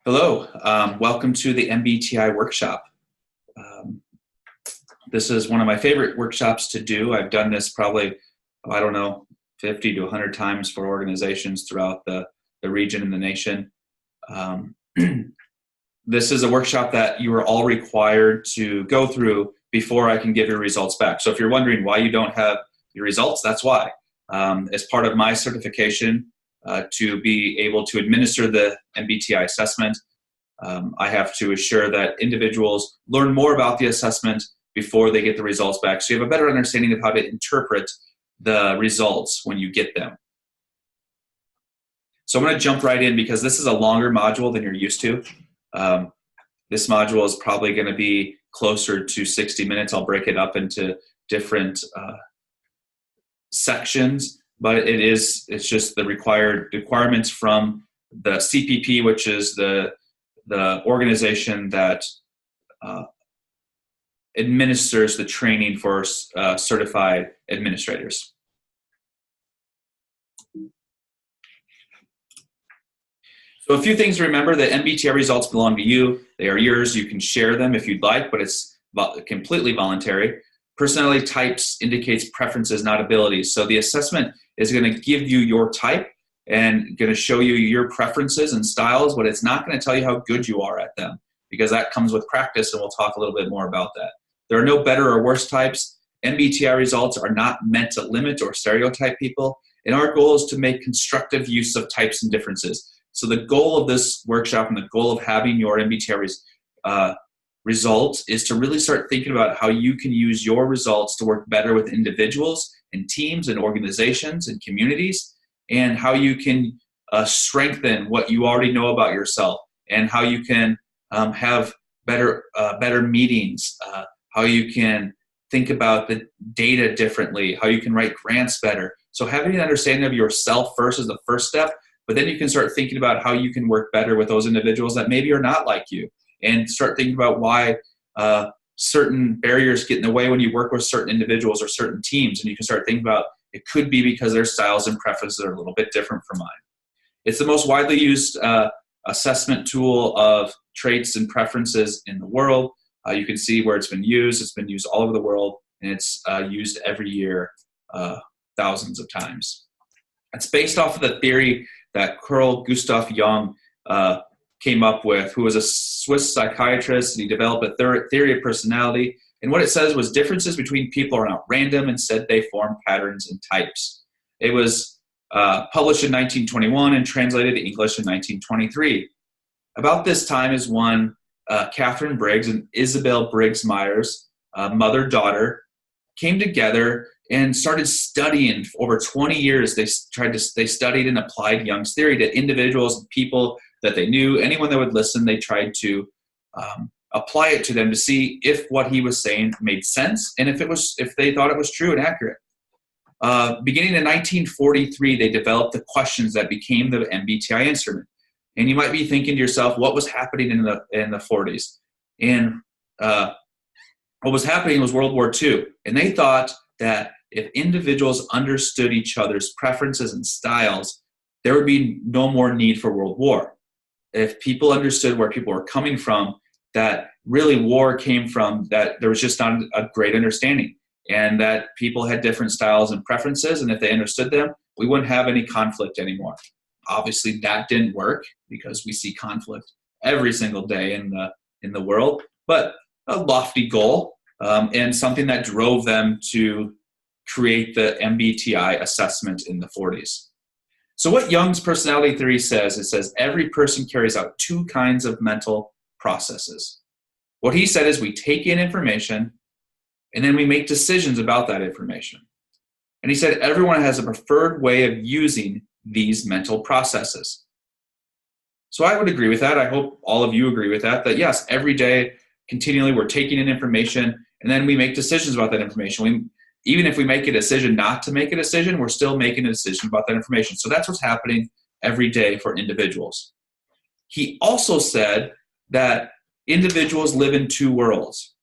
Hello, welcome to the MBTI workshop. Um, this is one of my favorite workshops to do. I've done this probably, 50 to 100 times for organizations throughout the region and the nation. Um, this is a workshop that you are all required to go through before I can give your results back. So if you're wondering why you don't have your results, that's why. As part of my certification, to be able to administer the MBTI assessment, I have to assure that individuals learn more about the assessment before they get the results back, so you have a better understanding of how to interpret the results when you get them. So I'm going to jump right in because this is a longer module than you're used to. This module is probably going to be closer to 60 minutes. I'll break it up into different sections, but it's just the requirements from the CPP, which is the organization that administers the training for certified administrators. So a few things to remember: the MBTI results belong to you. They are yours. You can share them if you'd like, but it's completely voluntary. Personality types indicates preferences, not abilities. So the assessment is going to give you your type and going to show you your preferences and styles, but it's not going to tell you how good you are at them, because that comes with practice, and we'll talk a little bit more about that. There are no better or worse types. MBTI results are not meant to limit or stereotype people, and our goal is to make constructive use of types and differences. So the goal of this workshop and the goal of having your MBTI results is to really start thinking about how you can use your results to work better with individuals and teams and organizations and communities, and how you can strengthen what you already know about yourself, and how you can have better meetings, how you can think about the data differently, how you can write grants better. So having an understanding of yourself first is the first step, but then you can start thinking about how you can work better with those individuals that maybe are not like you, and start thinking about why certain barriers get in the way when you work with certain individuals or certain teams. And you can start thinking about, it could be because their styles and preferences are a little bit different from mine. It's the most widely used assessment tool of traits and preferences in the world. You can see where it's been used. It's been used all over the world, and it's used every year thousands of times. It's based off of the theory that Carl Gustav Jung came up with, who was a Swiss psychiatrist, and he developed a theory of personality. And what it says was differences between people are not random. Instead, they form patterns and types. It was published in 1921 and translated to English in 1923. About this time is when Catherine Briggs and Isabel Briggs Myers, mother-daughter, came together and started studying. Over 20 years, they studied and applied Jung's theory to individuals and people that they knew. Anyone that would listen, they tried to apply it to them to see if what he was saying made sense, and if they thought it was true and accurate. Beginning in 1943, they developed the questions that became the MBTI instrument. And you might be thinking to yourself, what was happening in the 40s? And what was happening was World War II. And they thought that if individuals understood each other's preferences and styles, there would be no more need for World War. If people understood where people were coming from, that really war came from that there was just not a great understanding, and that people had different styles and preferences, and if they understood them, we wouldn't have any conflict anymore. Obviously, that didn't work, because we see conflict every single day in the world, but a lofty goal, and something that drove them to create the MBTI assessment in the 40s. So what Jung's personality theory says, it says every person carries out two kinds of mental processes. What he said is we take in information, and then we make decisions about that information. And he said everyone has a preferred way of using these mental processes. So I would agree with that. I hope all of you agree with that yes, every day, continually, we're taking in information, and then we make decisions about that information. Even if we make a decision not to make a decision, we're still making a decision about that information. So that's what's happening every day for individuals. He also said that individuals live in two worlds: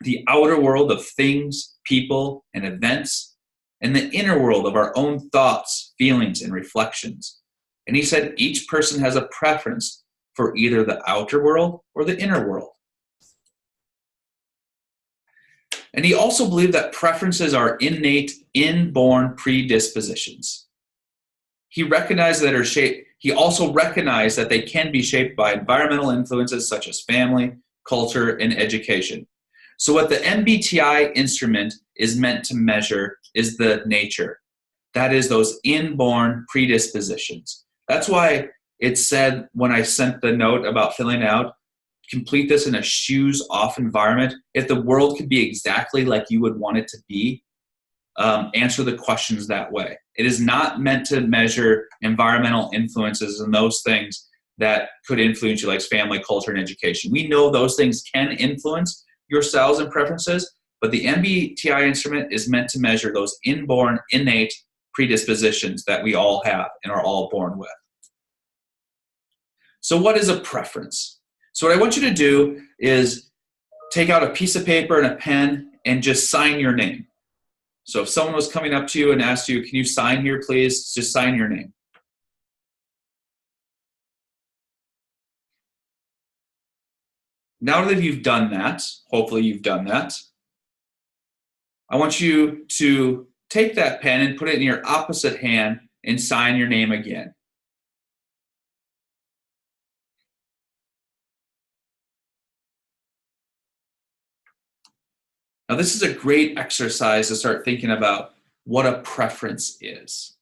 the outer world of things, people, and events, and the inner world of our own thoughts, feelings, and reflections. And he said each person has a preference for either the outer world or the inner world. And he also believed that preferences are innate, inborn predispositions. He also recognized that they can be shaped by environmental influences such as family, culture, and education. So what the MBTI instrument is meant to measure is the nature. That is those inborn predispositions. That's why it said when I sent the note about filling out, complete this in a shoes-off environment. If the world could be exactly like you would want it to be, answer the questions that way. It is not meant to measure environmental influences and those things that could influence you, like family, culture, and education. We know those things can influence your styles and preferences, but the MBTI instrument is meant to measure those inborn, innate predispositions that we all have and are all born with. So what is a preference? So what I want you to do is take out a piece of paper and a pen and just sign your name. So if someone was coming up to you and asked you, can you sign here, please? Just sign your name. Now that you've done that, hopefully you've done that, I want you to take that pen and put it in your opposite hand and sign your name again. Now, this is a great exercise to start thinking about what a preference is.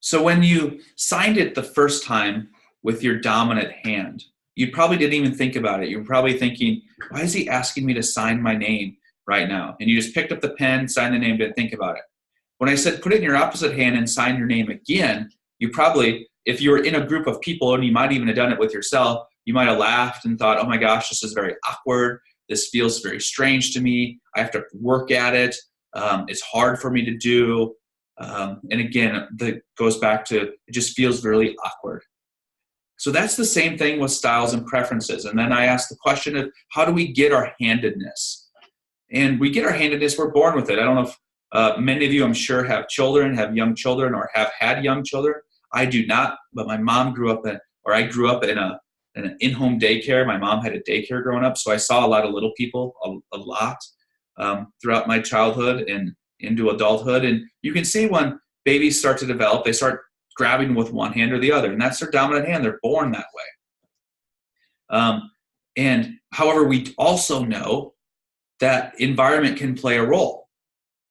So when you signed it the first time with your dominant hand, you probably didn't even think about it. You were probably thinking, why is he asking me to sign my name right now? And you just picked up the pen, signed the name, didn't think about it. When I said put it in your opposite hand and sign your name again, you probably, if you were in a group of people, and you might even have done it with yourself, you might have laughed and thought, oh my gosh, this is very awkward. This feels very strange to me. I have to work at it. It's hard for me to do. And again, that goes back to, it just feels really awkward. So that's the same thing with styles and preferences. And then I asked the question of, how do we get our handedness? And we get our handedness, we're born with it. I don't know if many of you, I'm sure, have children, have young children, or have had young children. I do not, but my mom grew up I grew up in an in-home daycare. My mom had a daycare growing up, so I saw a lot of little people a lot throughout my childhood and into adulthood. And you can see when babies start to develop, they start grabbing with one hand or the other, and that's their dominant hand. They're born that way. And however, we also know that environment can play a role.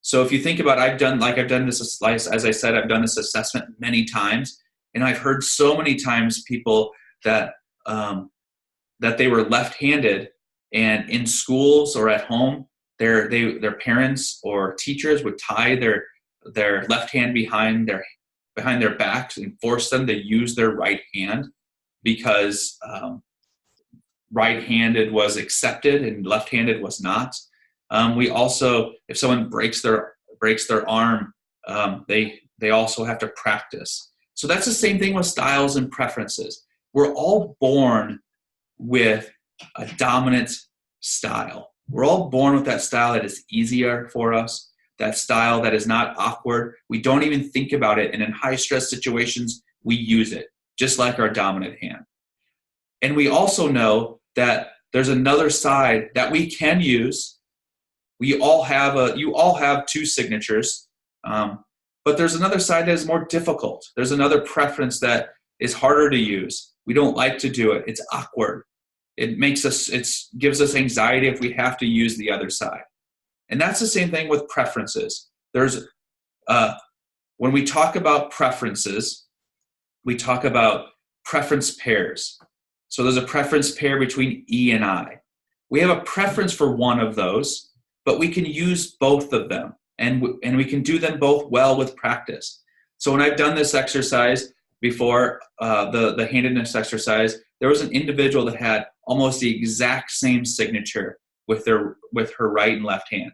So if you think about, I've done this, as I said, I've done this assessment many times, and I've heard so many times people that they were left-handed, and in schools or at home, their parents or teachers would tie their left hand behind their backs and force them to use their right hand because right-handed was accepted and left-handed was not. We also, if someone breaks their arm, they also have to practice. So that's the same thing with styles and preferences. We're all born with a dominant style. We're all born with that style that is easier for us, that style that is not awkward. We don't even think about it, and in high-stress situations, we use it, just like our dominant hand. And we also know that there's another side that we can use. You all have two signatures, but there's another side that is more difficult. There's another preference that is harder to use. We don't like to do it. It's awkward. It gives us anxiety if we have to use the other side. And that's the same thing with preferences. There's when we talk about preferences, we talk about preference pairs. So there's a preference pair between E and I. We have a preference for one of those, but we can use both of them, and we can do them both well with practice. So when I've done this exercise before, the handedness exercise, there was an individual that had almost the exact same signature with her right and left hand.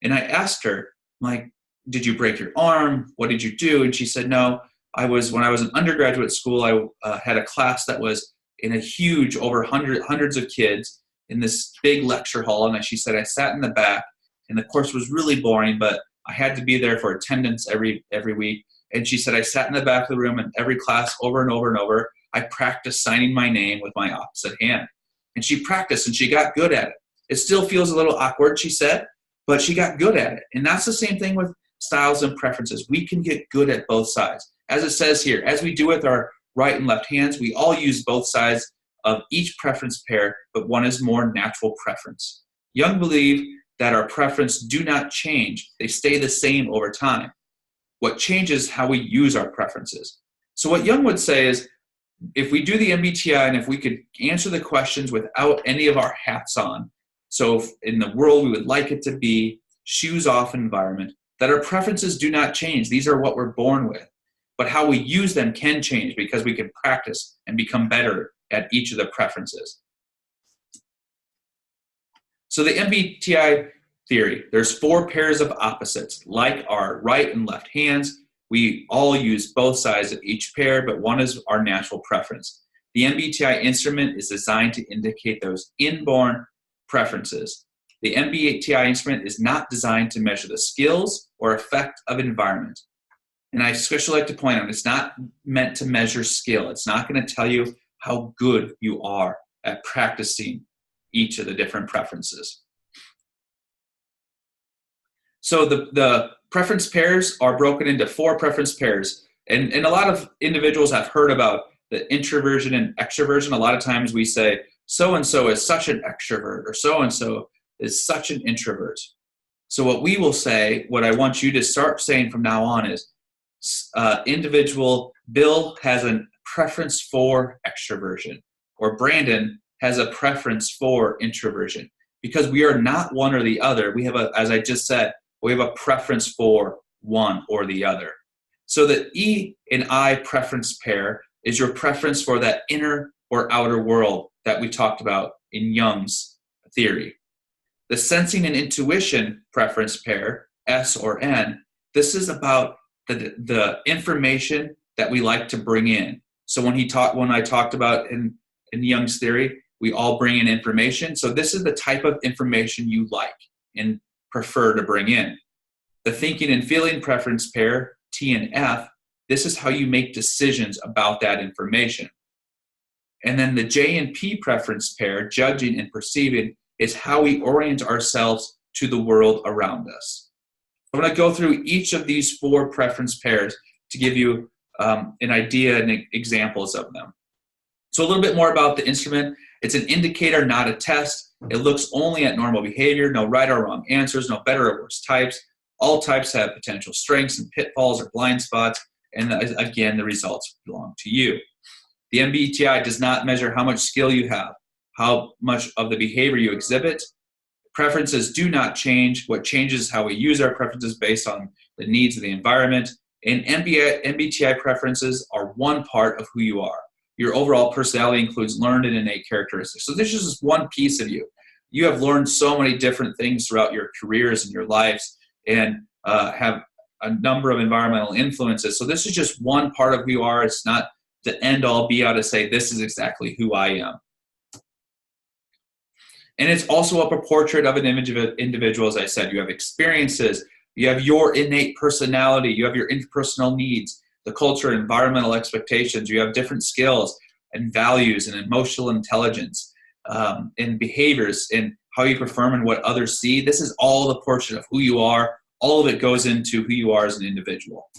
And I asked her, like, did you break your arm? What did you do? And she said, no, when I was in undergraduate school, I had a class that was in a huge, over hundreds of kids in this big lecture hall. And she said, I sat in the back, and the course was really boring, but I had to be there for attendance every week. And she said, I sat in the back of the room in every class over and over and over. I practiced signing my name with my opposite hand. And she practiced and she got good at it. It still feels a little awkward, she said, but she got good at it. And that's the same thing with styles and preferences. We can get good at both sides. As it says here, as we do with our right and left hands, we all use both sides of each preference pair, but one is more natural preference. Jung believed that our preference do not change. They stay the same over time. What changes how we use our preferences. So what Jung would say is, if we do the MBTI and if we could answer the questions without any of our hats on, so in the world we would like it to be, shoes off environment, that our preferences do not change. These are what we're born with. But how we use them can change because we can practice and become better at each of the preferences. So the MBTI theory, there's 4 pairs of opposites, like our right and left hands. We all use both sides of each pair, but one is our natural preference. The MBTI instrument is designed to indicate those inborn preferences. The MBTI instrument is not designed to measure the skills or effect of environment. And I especially like to point out, it's not meant to measure skill. It's not going to tell you how good you are at practicing each of the different preferences. So the preference pairs are broken into 4 preference pairs. And a lot of individuals have heard about the introversion and extroversion. A lot of times we say, so-and-so is such an extrovert, or so-and-so is such an introvert. So what we will say, what I want you to start saying from now on is, individual Bill has a preference for extroversion, or Brandon has a preference for introversion. Because we are not one or the other. We have as I just said, we have a preference for one or the other. So the E and I preference pair is your preference for that inner or outer world that we talked about in Jung's theory. The sensing and intuition preference pair, S or N, this is about the information that we like to bring in. So when I talked about in Jung's theory, we all bring in information. So this is the type of information you like and prefer to bring in. The thinking and feeling preference pair, T and F, this is how you make decisions about that information. And then the J and P preference pair, judging and perceiving, is how we orient ourselves to the world around us. I'm going to go through each of these 4 preference pairs to give you an idea and examples of them. So a little bit more about the instrument. It's an indicator, not a test. It looks only at normal behavior, no right or wrong answers, no better or worse types. All types have potential strengths and pitfalls or blind spots, and again, the results belong to you. The MBTI does not measure how much skill you have, how much of the behavior you exhibit. Preferences do not change. What changes is how we use our preferences based on the needs of the environment. And MBTI preferences are one part of who you are. Your overall personality includes learned and innate characteristics. So this is just one piece of you. You have learned so many different things throughout your careers and your lives, and have a number of environmental influences. So this is just one part of who you are. It's not the end all be all to say this is exactly who I am. And it's also a portrait of an image of an individual. As I said, you have experiences, you have your innate personality, you have your interpersonal needs, the culture, environmental expectations, you have different skills and values and emotional intelligence, and behaviors and how you perform and what others see. This is all the portrait of who you are. All of it goes into who you are as an individual.